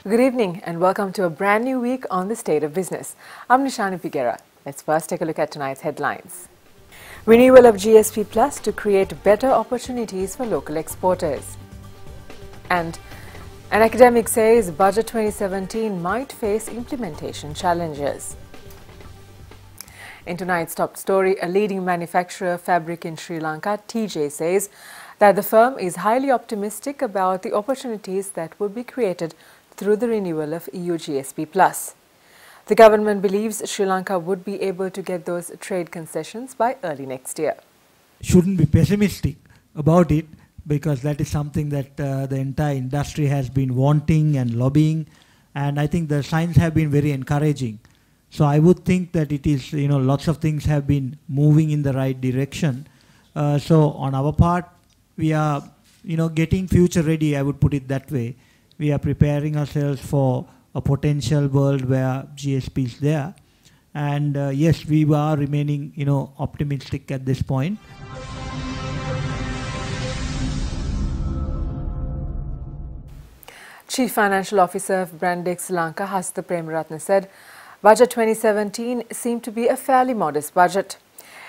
Good evening and welcome to a brand new week on the State of Business. I'm Nishani Figuera. Let's first take a look at tonight's headlines. Renewal of GSP Plus to create better opportunities for local exporters. And an academic says Budget 2017 might face implementation challenges. In tonight's top story, a leading manufacturer of fabric in Sri Lanka, TJ, says that the firm is highly optimistic about the opportunities that would be created through the renewal of EU GSP Plus. The government believes Sri Lanka would be able to get those trade concessions by early next year. Shouldn't be pessimistic about it because that is something that the entire industry has been wanting and lobbying, and I think the signs have been very encouraging. So I would think that it is, lots of things have been moving in the right direction. So on our part, we are, getting future ready, I would put it that way. We are preparing ourselves for a potential world where GSP is there. And yes, we are remaining, optimistic at this point. Chief Financial Officer of Brandex Sri Lanka, Hasta Premaratne, said Budget 2017 seemed to be a fairly modest budget.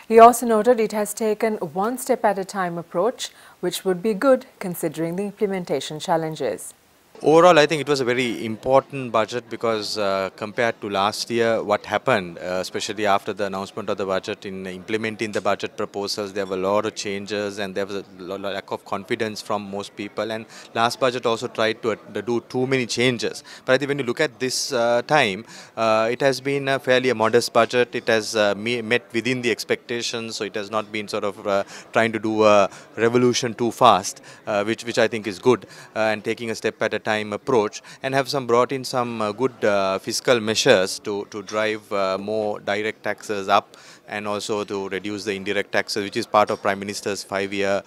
He also noted it has taken one step at a time approach, which would be good considering the implementation challenges. Overall, I think it was a very important budget because compared to last year, what happened, especially after the announcement of the budget, in implementing the budget proposals, there were a lot of changes and there was a lack of confidence from most people. And last budget also tried to do too many changes. But I think when you look at this time, it has been a fairly modest budget. It has met within the expectations, so it has not been sort of trying to do a revolution too fast, which I think is good, and taking a step at a time approach, and have brought in some good fiscal measures to drive more direct taxes up and also to reduce the indirect taxes, which is part of Prime Minister's 5-year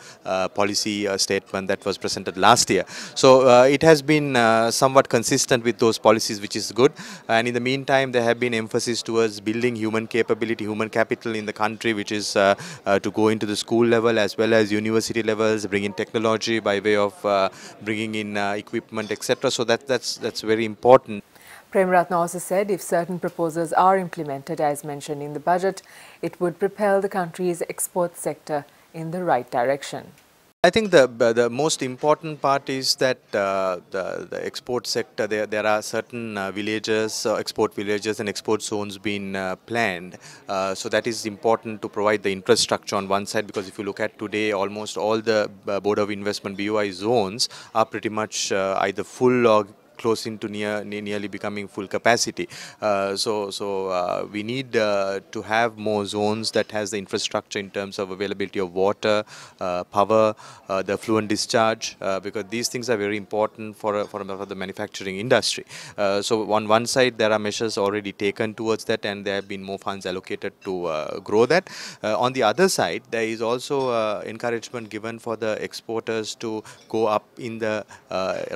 policy statement that was presented last year. So it has been somewhat consistent with those policies, which is good. And in the meantime, there have been emphasis towards building human capability, human capital in the country, which is to go into the school level as well as university levels, bring in technology by way of bringing in equipment, etc. So that's very important. Premaratne also said if certain proposals are implemented as mentioned in the budget, it would propel the country's export sector in the right direction. I think the most important part is that the export sector, there are certain villages, export villages and export zones being planned. So that is important to provide the infrastructure on one side, because if you look at today, almost all the Board of Investment BOI zones are pretty much either full or close into nearly becoming full capacity. So we need to have more zones that has the infrastructure in terms of availability of water, power, the fluent discharge, because these things are very important for the manufacturing industry. So on one side, there are measures already taken towards that, and there have been more funds allocated to grow that. On the other side, there is also encouragement given for the exporters to go up in the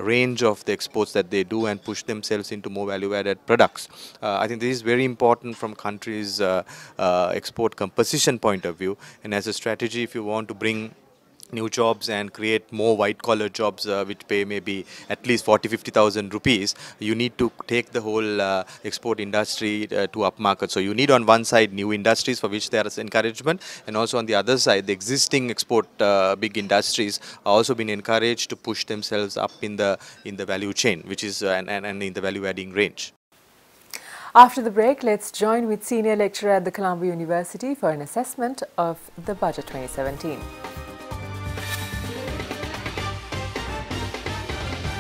range of the exports that they do and push themselves into more value-added products. I think this is very important from countries' export composition point of view, and as a strategy, if you want to bring new jobs and create more white-collar jobs which pay maybe at least 40,000-50,000 rupees, you need to take the whole export industry to upmarket. So you need on one side new industries for which there is encouragement, and also on the other side the existing export big industries are also been encouraged to push themselves up in the value chain, which is and in the value-adding range. After the break, let's join with senior lecturer at the Colombo University for an assessment of the Budget 2017.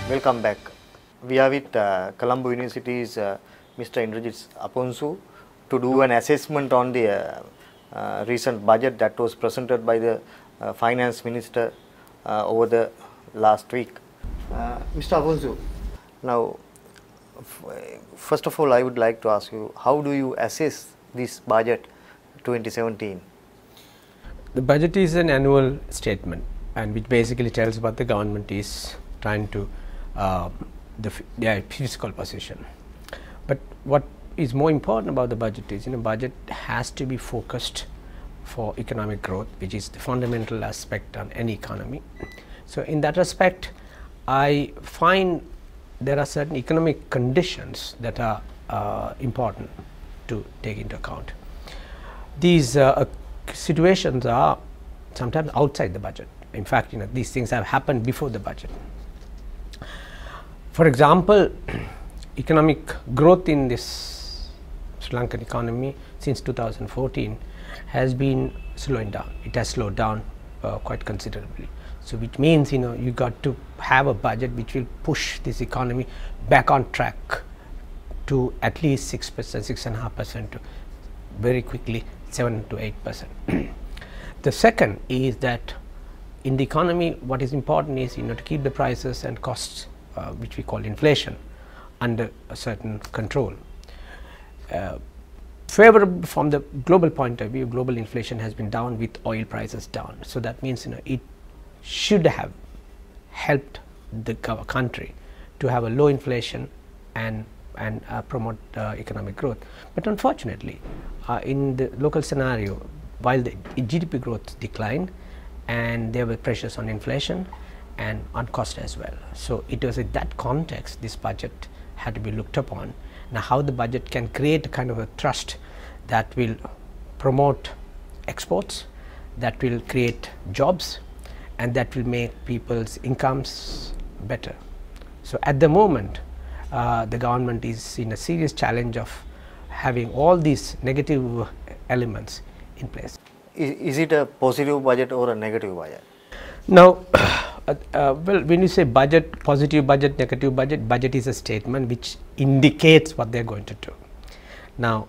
Welcome back. We are with Colombo University's Mr. Indrajit Aponsu to do an assessment on the recent budget that was presented by the Finance Minister over the last week. Mr. Aponsu, now first of all I would like to ask you, how do you assess this budget 2017? The budget is an annual statement, and which basically tells what the government is trying to their fiscal position. But what is more important about the budget is, budget has to be focused for economic growth, which is the fundamental aspect on any economy. So in that respect, I find there are certain economic conditions that are important to take into account. These situations are sometimes outside the budget. In fact, these things have happened before the budget. For example, economic growth in this Sri Lankan economy since 2014 has been slowing down. It has slowed down quite considerably. So which means you got to have a budget which will push this economy back on track to at least 6%, 6.5% to very quickly 7 to 8%. The second is that in the economy, what is important is to keep the prices and costs, which we call inflation, under a certain control. Favorable from the global point of view, global inflation has been down with oil prices down. So that means it should have helped the country to have a low inflation and promote economic growth. But unfortunately, in the local scenario, while the GDP growth declined, and there were pressures on inflation and on cost as well. So it was in that context this budget had to be looked upon. Now how the budget can create a kind of a trust that will promote exports, that will create jobs, and that will make people's incomes better. So at the moment, the government is in a serious challenge of having all these negative elements in place. Is it a positive budget or a negative budget? Now, well, when you say budget, positive budget, negative budget, budget is a statement which indicates what they are going to do. Now,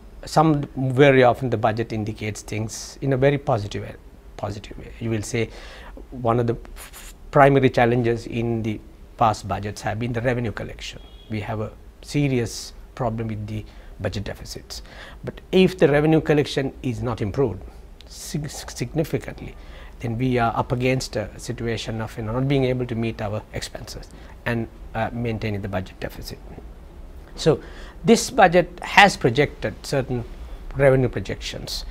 very often the budget indicates things in a very positive way. You will say one of the primary challenges in the past budgets have been the revenue collection. We have a serious problem with the budget deficits. But if the revenue collection is not improved significantly, then we are up against a situation of not being able to meet our expenses and maintaining the budget deficit. So this budget has projected certain revenue projections,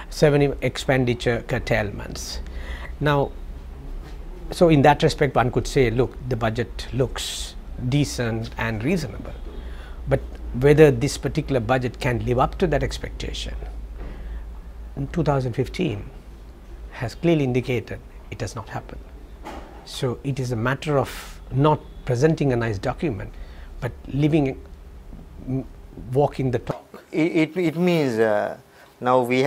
certain expenditure curtailments. Now, so in that respect, one could say, look, the budget looks decent and reasonable, but whether this particular budget can live up to that expectation, in 2015 has clearly indicated it has not happened. So it is a matter of not presenting a nice document, but walking the talk. It means now we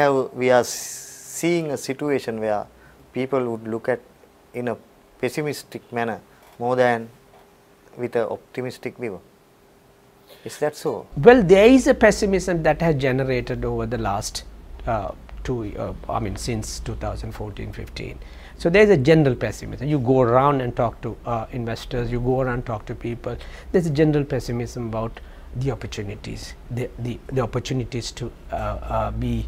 are seeing a situation where people would look at in a pessimistic manner more than with an optimistic view. Is that so? Well, there is a pessimism that has generated over the last since 2014-15. So there is a general pessimism. You go around and talk to investors, you go around and talk to people. There is a general pessimism about the opportunities, the opportunities to be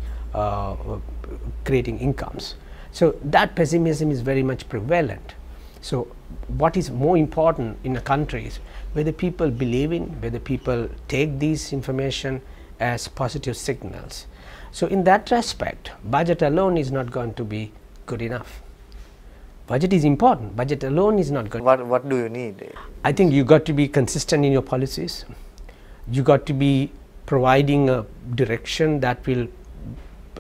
creating incomes. So that pessimism is very much prevalent. So what is more important in a country is whether people believe in, whether people take these information as positive signals. So in that respect, budget alone is not going to be good enough. Budget is important. Budget alone is not good. What do you need? I think you got to be consistent in your policies. You got to be providing a direction that will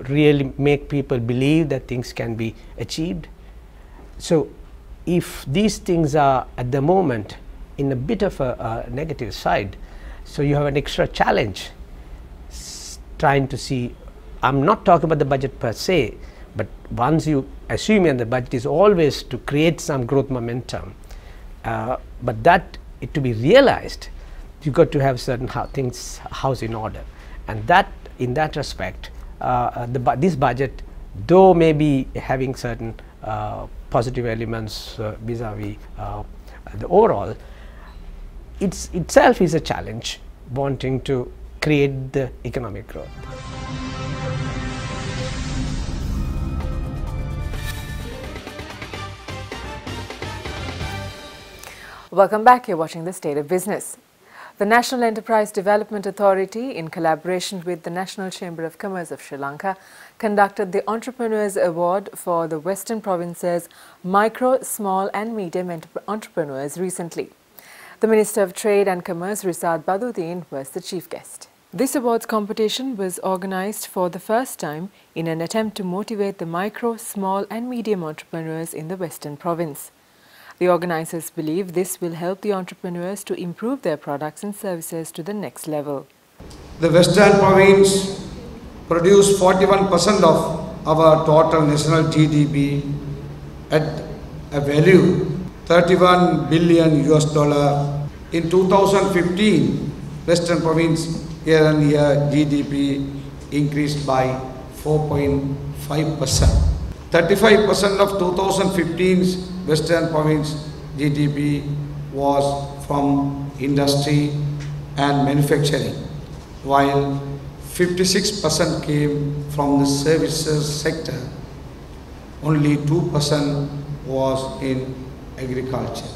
really make people believe that things can be achieved. So if these things are at the moment in a bit of a negative side, so you have an extra challenge trying to see. I'm not talking about the budget per se, but once you assume that the budget is always to create some growth momentum, but that it to be realized, you got to have certain house in order, and that in that respect, this budget, though may be having certain positive elements vis-a-vis the overall, itself is a challenge wanting to create the economic growth. Welcome back. You're watching The State of Business. The National Enterprise Development Authority, in collaboration with the National Chamber of Commerce of Sri Lanka, conducted the Entrepreneurs Award for the Western Province's micro, small and medium entrepreneurs recently. The Minister of Trade and Commerce, Risad Baduddin, was the chief guest. This awards competition was organized for the first time in an attempt to motivate the micro, small and medium entrepreneurs in the Western Province. The organizers believe this will help the entrepreneurs to improve their products and services to the next level. The Western Province produced 41% of our total national GDP at a value $31 billion. In 2015, Western Province year-on-year GDP increased by 4.5%. 35% of 2015's Western Province GDP was from industry and manufacturing, while 56% came from the services sector. Only 2% was in agriculture.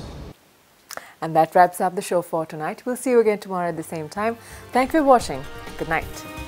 And that wraps up the show for tonight. We'll see you again tomorrow at the same time. Thank you for watching. Good night.